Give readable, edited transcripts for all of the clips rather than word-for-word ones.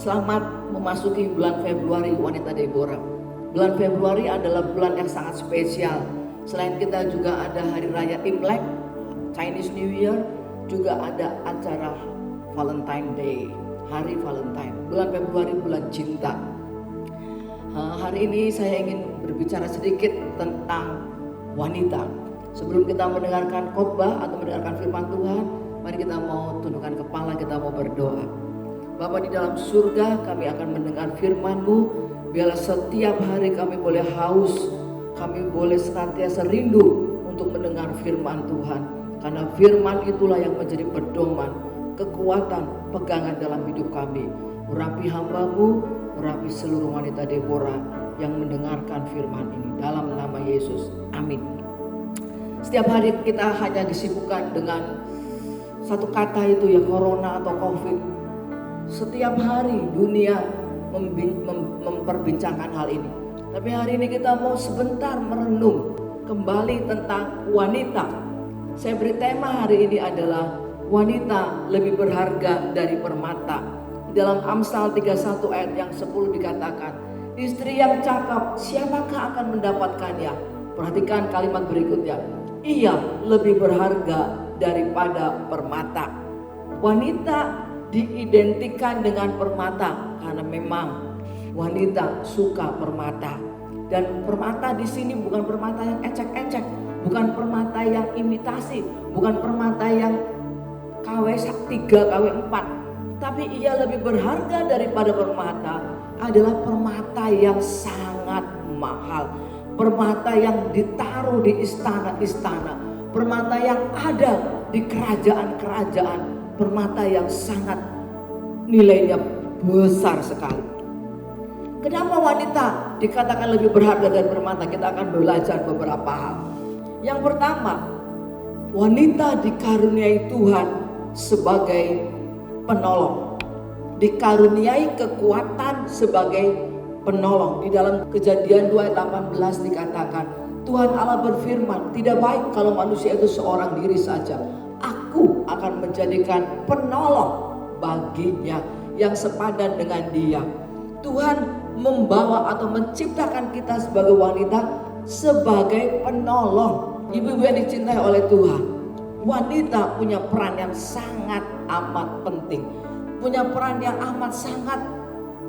Selamat memasuki bulan Februari wanita Deborah. Bulan Februari adalah bulan yang sangat spesial. Selain kita juga ada hari raya Imlek, Chinese New Year, juga ada acara Valentine Day, hari Valentine. Bulan Februari bulan cinta. Hari ini saya ingin berbicara sedikit tentang wanita. Sebelum kita mendengarkan khotbah atau mendengarkan firman Tuhan, mari kita mau tundukkan kepala, kita mau berdoa. Bapa di dalam surga, kami akan mendengar firman-Mu. Biarlah setiap hari kami boleh haus, kami boleh senantiasa rindu untuk mendengar firman Tuhan. Karena firman itulah yang menjadi pedoman, kekuatan, pegangan dalam hidup kami. Urapi hamba-Mu, urapi seluruh wanita Deborah yang mendengarkan firman ini. Dalam nama Yesus, amin. Setiap hari kita hanya disibukkan dengan satu kata itu ya, corona atau covid. Setiap hari dunia memperbincangkan hal ini. Tapi hari ini kita mau sebentar merenung kembali tentang wanita. Saya beri tema hari ini adalah wanita lebih berharga dari permata. Di dalam Amsal 31 ayat yang 10 dikatakan, istri yang cakap siapakah akan mendapatkannya? Perhatikan kalimat berikutnya, ia lebih berharga daripada permata. Wanita diidentikan dengan permata karena memang wanita suka permata. Dan permata di sini bukan permata yang ecek-ecek, bukan permata yang imitasi, bukan permata yang KW3, KW4, tapi ia lebih berharga daripada permata adalah permata yang sangat mahal, permata yang ditaruh di istana-istana, permata yang ada di kerajaan-kerajaan, permata yang sangat nilainya besar sekali. Kenapa wanita dikatakan lebih berharga dari permata? Kita akan belajar beberapa hal. Yang pertama, wanita dikaruniai Tuhan sebagai penolong, dikaruniai kekuatan sebagai penolong. Di dalam Kejadian 2 ayat 18 dikatakan, Tuhan Allah berfirman, tidak baik kalau manusia itu seorang diri saja. Aku akan menjadikan penolong baginya yang sepadan dengan dia. Tuhan membawa atau menciptakan kita sebagai wanita sebagai penolong. Ibu-ibu yang dicintai oleh Tuhan, wanita punya peran yang sangat amat penting, punya peran yang amat sangat,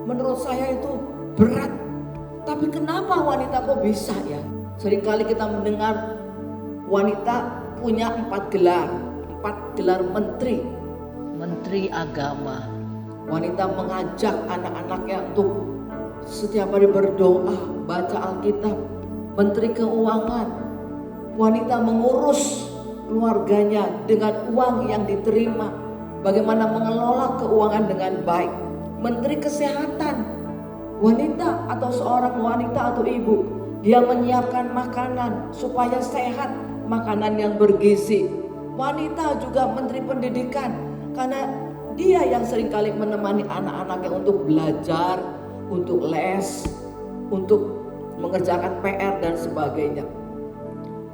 menurut saya itu berat. Tapi kenapa wanita kok bisa ya? Seringkali kita mendengar wanita punya 4 gelar menteri agama. Wanita mengajak anak-anaknya untuk setiap hari berdoa, baca Alkitab. Menteri keuangan, wanita mengurus keluarganya dengan uang yang diterima, bagaimana mengelola keuangan dengan baik. Menteri kesehatan, wanita atau seorang wanita atau ibu, dia menyiapkan makanan supaya sehat, makanan yang bergizi. Wanita juga menteri pendidikan, karena dia yang seringkali menemani anak-anaknya untuk belajar, untuk les, untuk mengerjakan PR dan sebagainya.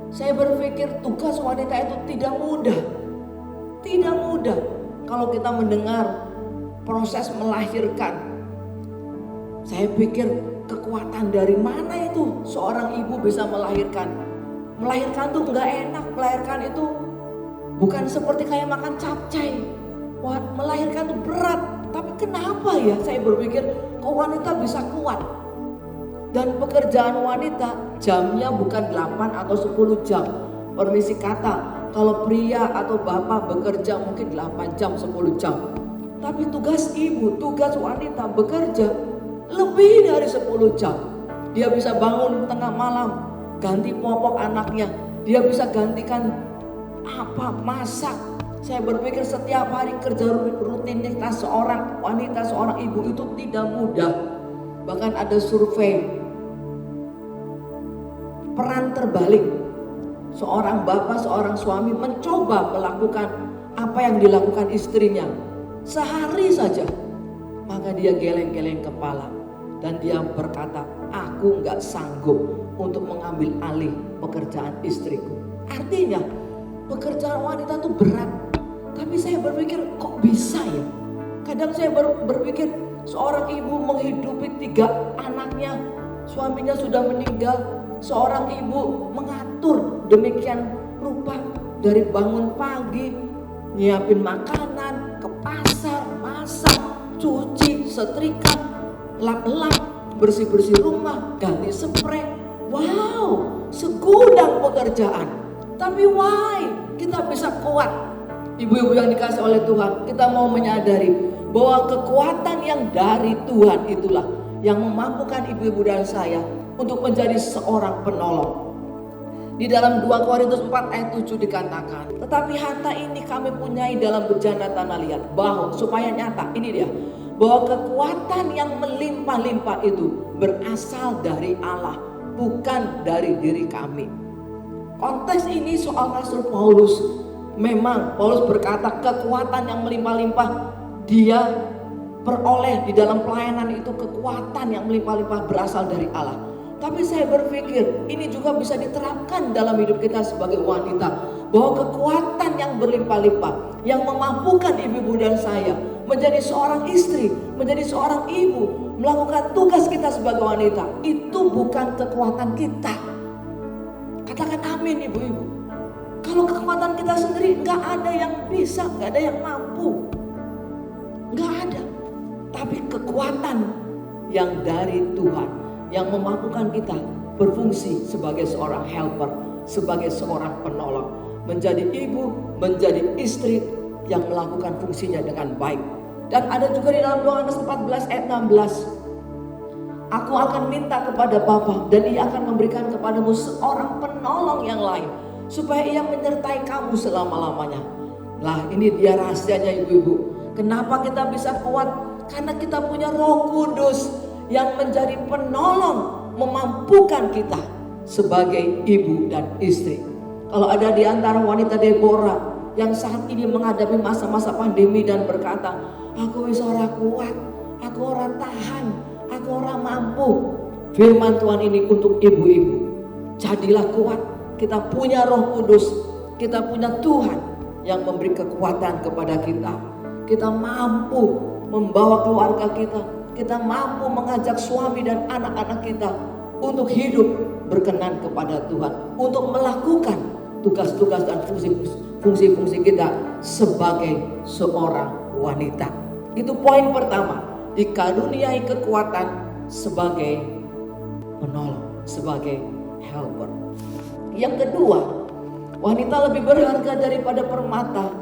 Saya berpikir tugas wanita itu tidak mudah. Tidak mudah kalau kita mendengar proses melahirkan. Saya pikir kekuatan dari mana itu seorang ibu bisa melahirkan. Melahirkan tuh gak enak, melahirkan itu bukan seperti kayak makan capcay. Wah, melahirkan itu berat. Tapi kenapa ya saya berpikir kok wanita bisa kuat. Dan pekerjaan wanita jamnya bukan 8 atau 10 jam. Permisi kata, kalau pria atau bapak bekerja mungkin 8 jam, 10 jam. Tapi tugas ibu, tugas wanita bekerja lebih dari 10 jam. Dia bisa bangun tengah malam, ganti popok anaknya. Dia bisa gantikan masak. Saya berpikir setiap hari kerja rutinitas seorang wanita, seorang ibu itu tidak mudah. Bahkan ada survei peran terbalik. Seorang bapak, seorang suami mencoba melakukan apa yang dilakukan istrinya sehari saja, maka dia geleng-geleng kepala dan dia berkata, aku gak sanggup untuk mengambil alih pekerjaan istriku. Artinya pekerjaan wanita itu berat. Tapi saya berpikir kok bisa ya? Kadang saya berpikir seorang ibu menghidupi 3 anaknya, suaminya sudah meninggal. Seorang ibu mengatur demikian rupa, dari bangun pagi, nyiapin makanan, ke pasar, masak, cuci, setrika, lap-lap, bersih-bersih rumah, ganti spray. Wow, segudang pekerjaan. Tapi why kita bisa kuat? Ibu-ibu yang dikasih oleh Tuhan, kita mau menyadari bahwa kekuatan yang dari Tuhan itulah yang memampukan ibu-ibu dan saya untuk menjadi seorang penolong. Di dalam 2 Korintus 4 ayat 7 dikatakan, tetapi harta ini kami punyai dalam bejana tanah liat, bahwa supaya nyata, ini dia, bahwa kekuatan yang melimpah-limpah itu berasal dari Allah, bukan dari diri kami. Konteks ini soal Rasul Paulus. Memang Paulus berkata kekuatan yang melimpah-limpah dia peroleh di dalam pelayanan itu, kekuatan yang melimpah-limpah berasal dari Allah. Tapi saya berpikir ini juga bisa diterapkan dalam hidup kita sebagai wanita, bahwa kekuatan yang berlimpah-limpah yang memampukan ibu-ibu dan saya menjadi seorang istri, menjadi seorang ibu, melakukan tugas kita sebagai wanita, itu bukan kekuatan kita. Katakan amin ibu-ibu. Kalau kekuatan kita sendiri gak ada yang bisa, gak ada yang mampu, gak ada. Tapi kekuatan yang dari Tuhan yang memampukan kita berfungsi sebagai seorang helper, sebagai seorang penolong, menjadi ibu, menjadi istri yang melakukan fungsinya dengan baik. Dan ada juga di dalam Yohanes 14 ayat 16, aku akan minta kepada Bapa dan ia akan memberikan kepadamu seorang penolong yang lain, supaya ia menyertai kamu selama-lamanya. Lah ini dia rahasianya ibu-ibu. Kenapa kita bisa kuat? Karena kita punya Roh Kudus yang menjadi penolong, memampukan kita sebagai ibu dan istri. Kalau ada di antara wanita Deborah yang saat ini menghadapi masa-masa pandemi dan berkata, aku bisa ora kuat, aku ora tahan, aku ora mampu. Firman Tuhan ini untuk ibu-ibu. Jadilah kuat. Kita punya Roh Kudus, kita punya Tuhan yang memberi kekuatan kepada kita. Kita mampu membawa keluarga kita, kita mampu mengajak suami dan anak-anak kita untuk hidup berkenan kepada Tuhan, untuk melakukan tugas-tugas dan fungsi-fungsi kita sebagai seorang wanita. Itu poin pertama, dikaruniai kekuatan sebagai penolong, sebagai helper. Yang kedua, wanita lebih berharga daripada permata.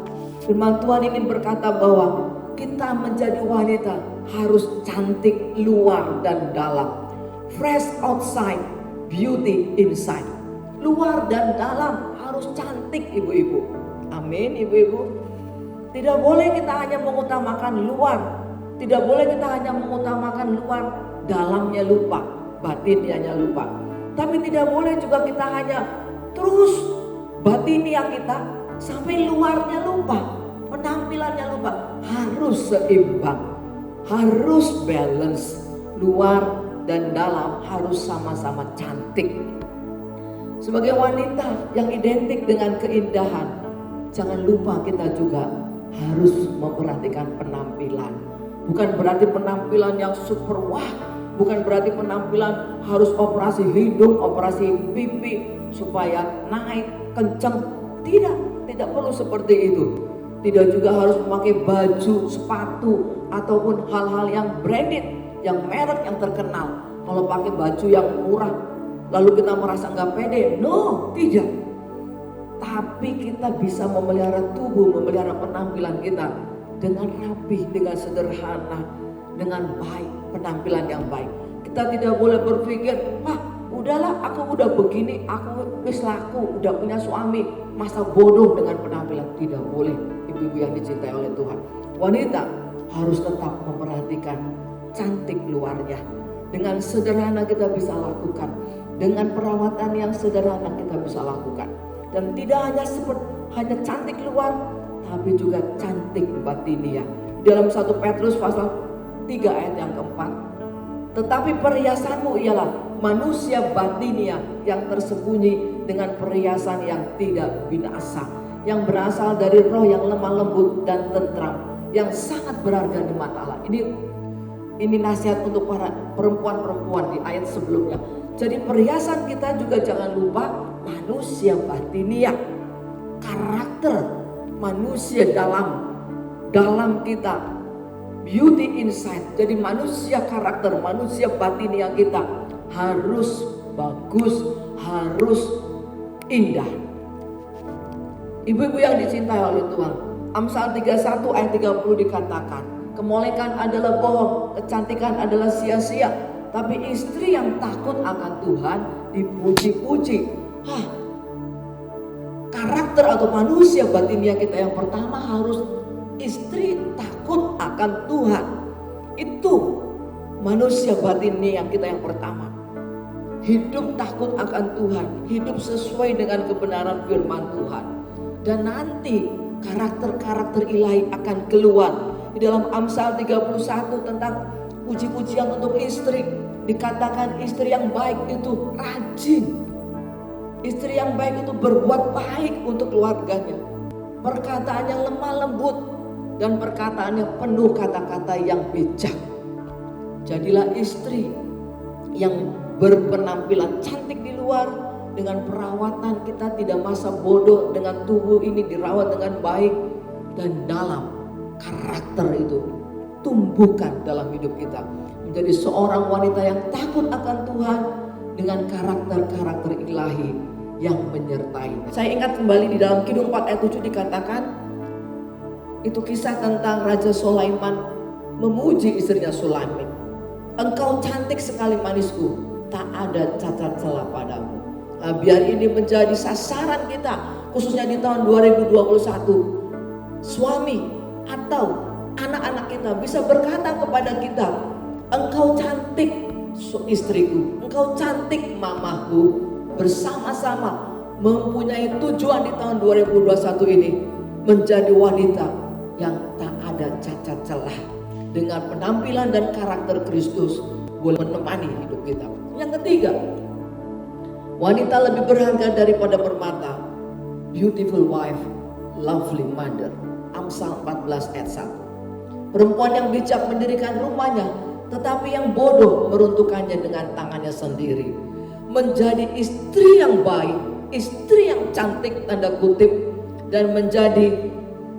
Firman Tuhan ingin berkata bahwa kita menjadi wanita harus cantik luar dan dalam. Fresh outside, beauty inside. Luar dan dalam harus cantik ibu-ibu. Amin ibu-ibu. Tidak boleh kita hanya mengutamakan luar. Tidak boleh kita hanya mengutamakan luar, dalamnya lupa, batinnya lupa. Tapi tidak boleh juga kita hanya terus batinia kita sampai luarnya lupa, penampilannya lupa. Harus seimbang, harus balance. Luar dan dalam harus sama-sama cantik. Sebagai wanita yang identik dengan keindahan, jangan lupa kita juga harus memperhatikan penampilan. Bukan berarti penampilan yang super wah, bukan berarti penampilan harus operasi hidung, operasi pipi supaya naik kencang. Tidak perlu seperti itu. Tidak juga harus memakai baju, sepatu ataupun hal-hal yang branded, yang merek yang terkenal. Kalau pakai baju yang murah lalu kita merasa nggak pede, no, tidak. Tapi kita bisa memelihara tubuh, memelihara penampilan kita dengan rapi, dengan sederhana, dengan baik, penampilan yang baik. Kita tidak boleh berpikir, udahlah aku udah begini, aku wis laku, udah punya suami, masa bodoh dengan penampilan. Tidak boleh ibu-ibu yang dicintai oleh Tuhan. Wanita harus tetap memperhatikan cantik luarnya. Dengan sederhana kita bisa lakukan, dengan perawatan yang sederhana kita bisa lakukan. Dan tidak hanya cantik luar, tapi juga cantik batinia. Dalam 1 Petrus pasal 3 ayat yang keempat, tetapi perhiasanmu ialah manusia batinia yang tersembunyi dengan perhiasan yang tidak binasa, yang berasal dari roh yang lemah lembut dan tentram, yang sangat berharga di mata Allah. Ini nasihat untuk para perempuan-perempuan di ayat sebelumnya. Jadi perhiasan kita juga jangan lupa manusia batinia, karakter manusia dalam kita, beauty inside. Jadi manusia karakter, manusia batinia kita harus bagus, harus indah. Ibu-ibu yang dicintai oleh Tuhan, Amsal 31 ayat 30 dikatakan, kemolekan adalah bohong, kecantikan adalah sia-sia, tapi istri yang takut akan Tuhan dipuji-puji. Karakter atau manusia batinia kita yang pertama harus istri takut akan Tuhan. Itu manusia batinia kita yang pertama. Hidup takut akan Tuhan, hidup sesuai dengan kebenaran firman Tuhan. Dan nanti karakter-karakter ilahi akan keluar. Di dalam Amsal 31 tentang puji-pujian untuk istri, dikatakan istri yang baik itu rajin. Istri yang baik itu berbuat baik untuk keluarganya. Perkataannya lemah lembut dan perkataannya penuh kata-kata yang bijak. Jadilah istri yang berpenampilan cantik di luar, dengan perawatan kita tidak masa bodoh, dengan tubuh ini dirawat dengan baik, dan dalam karakter itu tumbuhkan dalam hidup kita menjadi seorang wanita yang takut akan Tuhan dengan karakter-karakter ilahi yang menyertai. Saya ingat kembali di dalam Kidung 4 ayat 7 dikatakan, itu kisah tentang Raja Sulaiman memuji istrinya Sulaiman. Engkau cantik sekali manisku, tak ada cacat celah padamu. Nah, biar ini menjadi sasaran kita khususnya di tahun 2021. Suami atau anak-anak kita bisa berkata kepada kita, engkau cantik istriku, engkau cantik mamaku. Bersama-sama mempunyai tujuan di tahun 2021 ini menjadi wanita yang tak ada cacat celah, dengan penampilan dan karakter Kristus boleh menemani hidup kita. Yang ketiga, wanita lebih berharga daripada permata. Beautiful wife, lovely mother. Amsal 14 ayat 1. Perempuan yang bijak mendirikan rumahnya, tetapi yang bodoh meruntuhkannya dengan tangannya sendiri. Menjadi istri yang baik, istri yang cantik tanda kutip, dan menjadi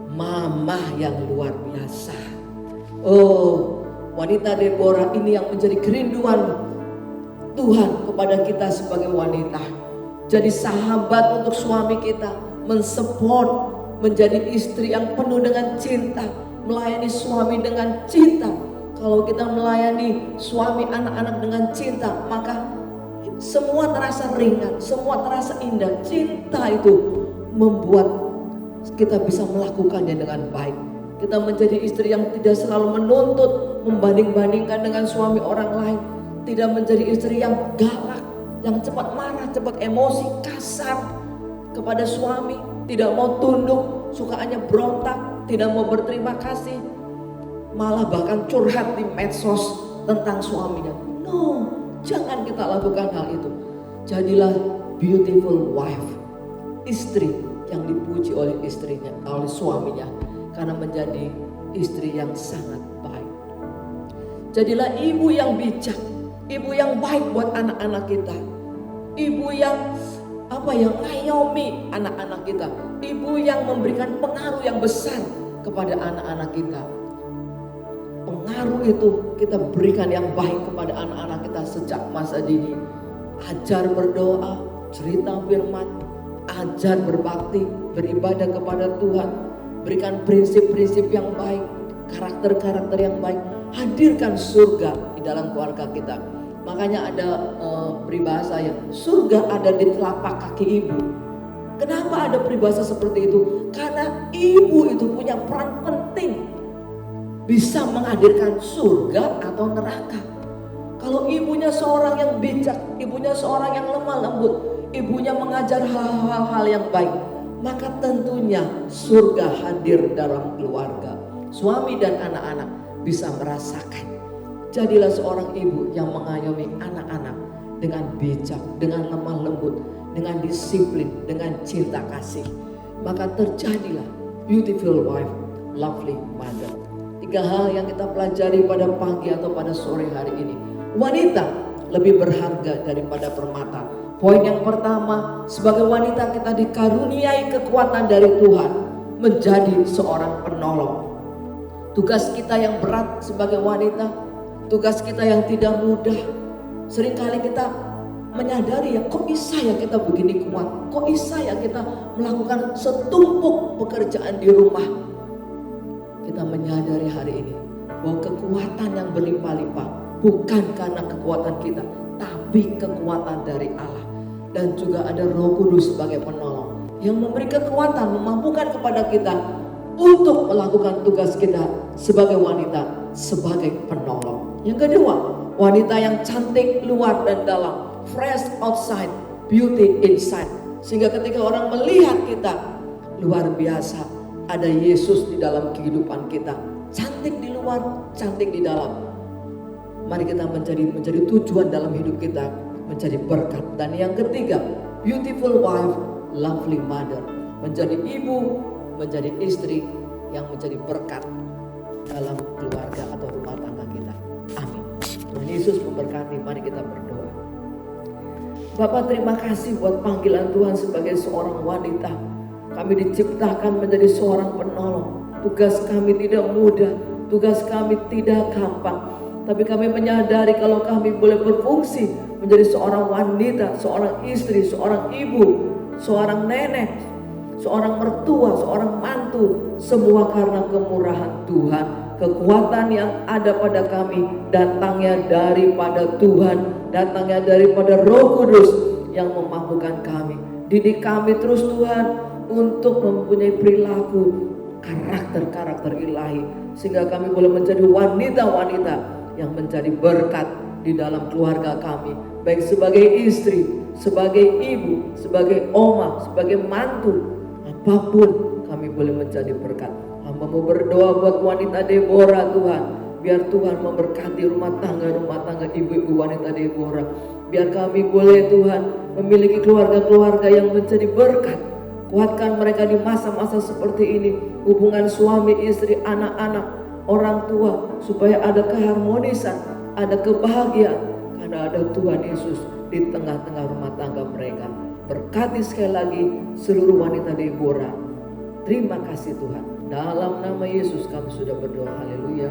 mama yang luar biasa. Oh, wanita Deborah ini yang menjadi kerinduan Tuhan kepada kita sebagai wanita. Jadi sahabat untuk suami kita, mensupport, menjadi istri yang penuh dengan cinta, melayani suami dengan cinta. Kalau kita melayani suami anak-anak dengan cinta, maka semua terasa ringan, semua terasa indah. Cinta itu membuat kita bisa melakukannya dengan baik. Kita menjadi istri yang tidak selalu menuntut, membanding-bandingkan dengan suami orang lain. Tidak menjadi istri yang galak, yang cepat marah, cepat emosi, kasar kepada suami. Tidak mau tunduk, sukaannya berontak, tidak mau berterima kasih. Malah bahkan curhat di medsos tentang suaminya. No, jangan kita lakukan hal itu. Jadilah beautiful wife, istri yang dipuji oleh istrinya, oleh suaminya, karena menjadi istri yang sangat baik. Jadilah ibu yang bijak, ibu yang baik buat anak-anak kita, ibu yang ngayomi anak-anak kita, ibu yang memberikan pengaruh yang besar kepada anak-anak kita. Pengaruh itu kita berikan yang baik kepada anak-anak kita sejak masa dini. Ajar berdoa, cerita firman, ajar berbakti, beribadah kepada Tuhan, berikan prinsip-prinsip yang baik, karakter-karakter yang baik. Hadirkan surga di dalam keluarga kita. Makanya ada peribahasa ya, surga ada di telapak kaki ibu. Kenapa ada peribahasa seperti itu? Karena ibu itu punya peran penting, bisa menghadirkan surga atau neraka. Kalau ibunya seorang yang bijak, ibunya seorang yang lemah lembut, ibunya mengajar hal-hal yang baik, maka tentunya surga hadir dalam keluarga. Suami dan anak-anak bisa merasakan. Jadilah seorang ibu yang mengayomi anak-anak dengan bijak, dengan lemah lembut, dengan disiplin, dengan cinta kasih. Maka terjadilah beautiful wife, lovely mother. 3 hal yang kita pelajari pada pagi atau pada sore hari ini. Wanita lebih berharga daripada permata. Poin yang pertama, sebagai wanita kita dikaruniai kekuatan dari Tuhan menjadi seorang penolong. Tugas kita yang berat sebagai wanita, tugas kita yang tidak mudah. Seringkali kita menyadari, ya kok bisa ya kita begini kuat, kok bisa ya kita melakukan setumpuk pekerjaan di rumah. Kita menyadari hari ini bahwa kekuatan yang berlimpah-limpah bukan karena kekuatan kita, tapi kekuatan dari Allah. Dan juga ada Roh Kudus sebagai penolong yang memberi kekuatan, memampukan kepada kita untuk melakukan tugas kita sebagai wanita, sebagai penolong. Yang kedua, wanita yang cantik luar dan dalam, fresh outside, beauty inside. Sehingga ketika orang melihat kita, luar biasa, ada Yesus di dalam kehidupan kita. Cantik di luar, cantik di dalam. Mari kita menjadi tujuan dalam hidup kita, menjadi berkat. Dan yang ketiga, beautiful wife, lovely mother. Menjadi ibu, menjadi istri yang menjadi berkat dalam keluarga atau rumah tangga kita. Amin. Tuhan Yesus memberkati. Mari kita berdoa. Bapak, terima kasih buat panggilan Tuhan sebagai seorang wanita. Kami diciptakan menjadi seorang penolong. Tugas kami tidak mudah, tugas kami tidak gampang. Tapi kami menyadari kalau kami boleh berfungsi menjadi seorang wanita, seorang istri, seorang ibu, seorang nenek, seorang mertua, seorang mantu. Semua karena kemurahan Tuhan. Kekuatan yang ada pada kami datangnya daripada Tuhan, datangnya daripada Roh Kudus yang memampukan kami. Didik kami terus Tuhan untuk mempunyai perilaku karakter-karakter ilahi, sehingga kami boleh menjadi wanita-wanita yang menjadi berkat di dalam keluarga kami, baik sebagai istri, sebagai ibu, sebagai oma, sebagai mantu, apapun kami boleh menjadi berkat. Hamba mau berdoa buat wanita Deborah Tuhan, biar Tuhan memberkati rumah tangga ibu-ibu wanita Deborah. Biar kami boleh Tuhan memiliki keluarga-keluarga yang menjadi berkat. Kuatkan mereka di masa-masa seperti ini, hubungan suami, istri, anak-anak, orang tua, supaya ada keharmonisan, ada kebahagiaan, karena ada Tuhan Yesus di tengah-tengah rumah tangga mereka. Berkati sekali lagi seluruh wanita Deborah. Terima kasih Tuhan. Dalam nama Yesus kami sudah berdoa. Haleluya.